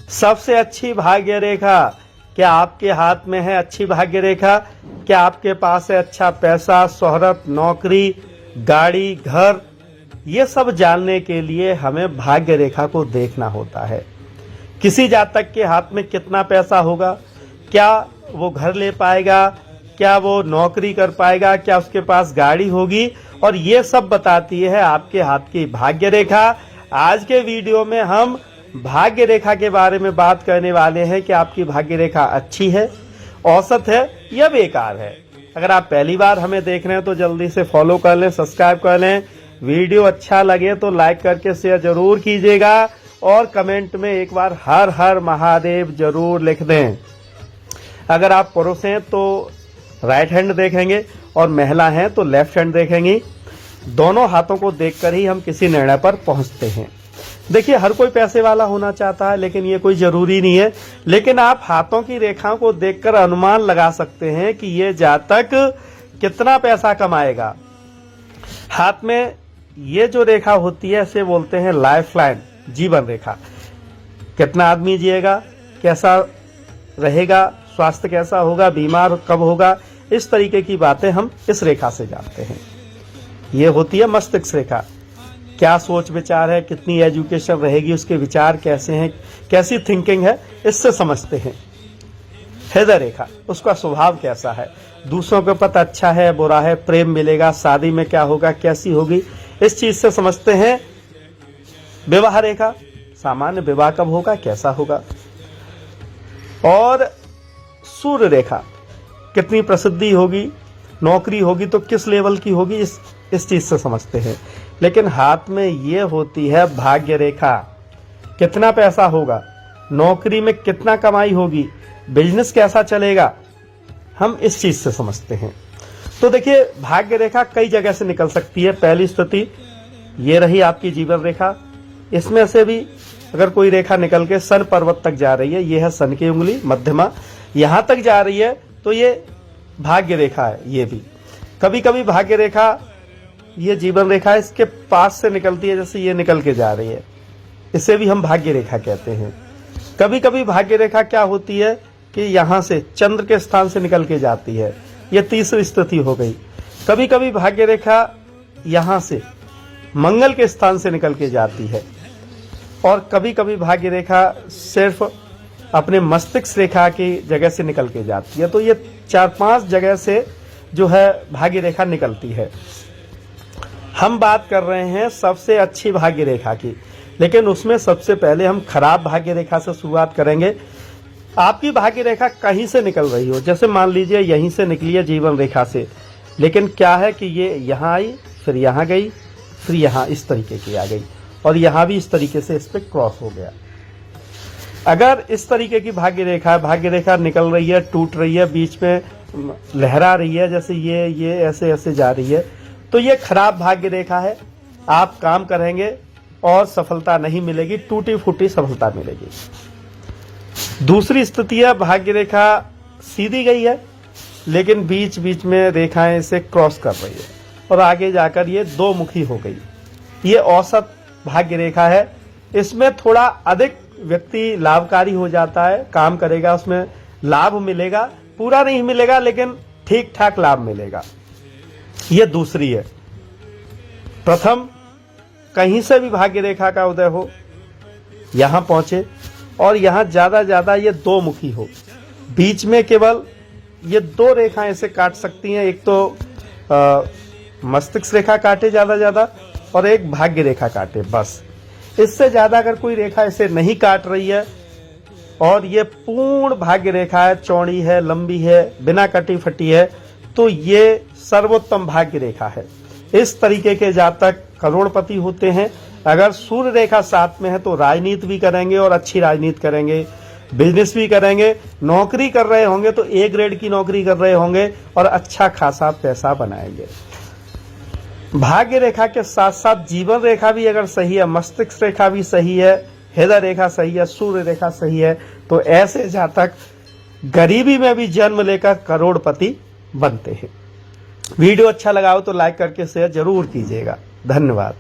सबसे अच्छी भाग्य रेखा, क्या आपके हाथ में है अच्छी भाग्य रेखा? क्या आपके पास है अच्छा पैसा, शोहरत, नौकरी, गाड़ी, घर? ये सब जानने के लिए हमें भाग्य रेखा को देखना होता है। किसी जातक के हाथ में कितना पैसा होगा, क्या वो घर ले पाएगा, क्या वो नौकरी कर पाएगा, क्या उसके पास गाड़ी होगी, और ये सब बताती है आपके हाथ की भाग्य रेखा। आज के वीडियो में हम भाग्य रेखा के बारे में बात करने वाले हैं कि आपकी भाग्य रेखा अच्छी है, औसत है या बेकार है। अगर आप पहली बार हमें देख रहे हैं तो जल्दी से फॉलो कर लें, सब्सक्राइब कर लें। वीडियो अच्छा लगे तो लाइक करके शेयर जरूर कीजिएगा और कमेंट में एक बार हर हर महादेव जरूर लिख दें। अगर आप पुरुष हैं तो राइट हैंड देखेंगे और महिला हैं तो लेफ्ट हैंड देखेंगी। दोनों हाथों को देखकर ही हम किसी निर्णय पर पहुंचते हैं। देखिए, हर कोई पैसे वाला होना चाहता है, लेकिन ये कोई जरूरी नहीं है। लेकिन आप हाथों की रेखाओं को देखकर अनुमान लगा सकते हैं कि ये जातक कितना पैसा कमाएगा। हाथ में ये जो रेखा होती है इसे बोलते हैं लाइफ लाइन, जीवन रेखा। कितना आदमी जिएगा, कैसा रहेगा, स्वास्थ्य कैसा होगा, बीमार कब होगा, इस तरीके की बातें हम इस रेखा से जानते हैं। ये होती है मस्तिष्क रेखा। क्या सोच विचार है, कितनी एजुकेशन रहेगी, उसके विचार कैसे हैं, कैसी थिंकिंग है, इससे समझते हैं। हृदय रेखा, उसका स्वभाव कैसा है, दूसरों के प्रति अच्छा है, बुरा है, प्रेम मिलेगा, शादी में क्या होगा, कैसी होगी, इस चीज से समझते हैं। विवाह रेखा, सामान्य विवाह कब होगा, कैसा होगा। और सूर्य रेखा, कितनी प्रसिद्धि होगी, नौकरी होगी तो किस लेवल की होगी, इस चीज से समझते हैं। लेकिन हाथ में ये होती है भाग्य रेखा, कितना पैसा होगा, नौकरी में कितना कमाई होगी, बिजनेस कैसा चलेगा, हम इस चीज से समझते हैं। तो देखिए, भाग्य रेखा कई जगह से निकल सकती है। पहली स्थिति ये रही आपकी जीवन रेखा। इसमें से भी अगर कोई रेखा निकल के सन पर्वत तक जा रही है, ये है सन की उंगली मध्यमा, यहां तक जा रही है तो ये भाग्य रेखा है। ये भी कभी कभी भाग्य रेखा, ये जीवन रेखा इसके पास से निकलती है, जैसे ये निकल के जा रही है, इसे भी हम भाग्य रेखा कहते हैं। कभी कभी भाग्य रेखा क्या होती है कि यहां से चंद्र के स्थान से निकल के जाती है, ये तीसरी स्थिति हो गई। कभी कभी भाग्य रेखा यहां से मंगल के स्थान से निकल के जाती है, और कभी कभी भाग्य रेखा सिर्फ अपने मस्तिष्क रेखा की जगह से निकल के जाती है। तो ये 4-5 जगह से जो है भाग्य रेखा निकलती है। हम बात कर रहे हैं सबसे अच्छी भाग्य रेखा की, लेकिन उसमें सबसे पहले हम खराब भाग्य रेखा से शुरुआत करेंगे। आपकी भाग्य रेखा कहीं से निकल रही हो, जैसे मान लीजिए यहीं से निकली है जीवन रेखा से, लेकिन क्या है कि ये यहाँ आई, फिर यहाँ गई, फिर यहाँ इस तरीके की आ गई, और यहाँ भी इस तरीके से इस पे क्रॉस हो गया। अगर इस तरीके की भाग्य रेखा निकल रही है, टूट रही है, बीच में लहरा रही है, जैसे ये ऐसे ऐसे जा रही है, तो ये खराब भाग्य रेखा है। आप काम करेंगे और सफलता नहीं मिलेगी, टूटी फूटी सफलता मिलेगी। दूसरी स्थिति है भाग्य रेखा सीधी गई है, लेकिन बीच बीच में रेखाएं इसे क्रॉस कर रही है और आगे जाकर ये दो मुखी हो गई। ये औसत भाग्य रेखा है। इसमें थोड़ा अधिक व्यक्ति लाभकारी हो जाता है, काम करेगा उसमें लाभ मिलेगा, पूरा नहीं मिलेगा लेकिन ठीक ठाक लाभ मिलेगा। ये दूसरी है। प्रथम, कहीं से भी भाग्य रेखा का उदय हो, यहां पहुंचे और यहां ज्यादा ये दो मुखी हो, बीच में केवल ये दो रेखाएं ऐसे काट सकती हैं। एक तो मस्तिष्क रेखा काटे ज्यादा और एक भाग्य रेखा काटे, बस। इससे ज्यादा अगर कोई रेखा ऐसे नहीं काट रही है और ये पूर्ण भाग्य रेखा है, चौड़ी है, लंबी है, बिना कटी फटी है, तो ये सर्वोत्तम भाग्य रेखा है। इस तरीके के जातक करोड़पति होते हैं। अगर सूर्य रेखा साथ में है तो राजनीति भी करेंगे और अच्छी राजनीति करेंगे, बिजनेस भी करेंगे, नौकरी कर रहे होंगे तो ए ग्रेड की नौकरी कर रहे होंगे और अच्छा खासा पैसा बनाएंगे। भाग्य रेखा के साथ साथ जीवन रेखा भी अगर सही है, मस्तिष्क रेखा भी सही है, हृदय रेखा सही है, सूर्य रेखा सही है, तो ऐसे जातक गरीबी में भी जन्म लेकर करोड़पति बनते हैं। वीडियो अच्छा लगा हो तो लाइक करके शेयर जरूर कीजिएगा। धन्यवाद।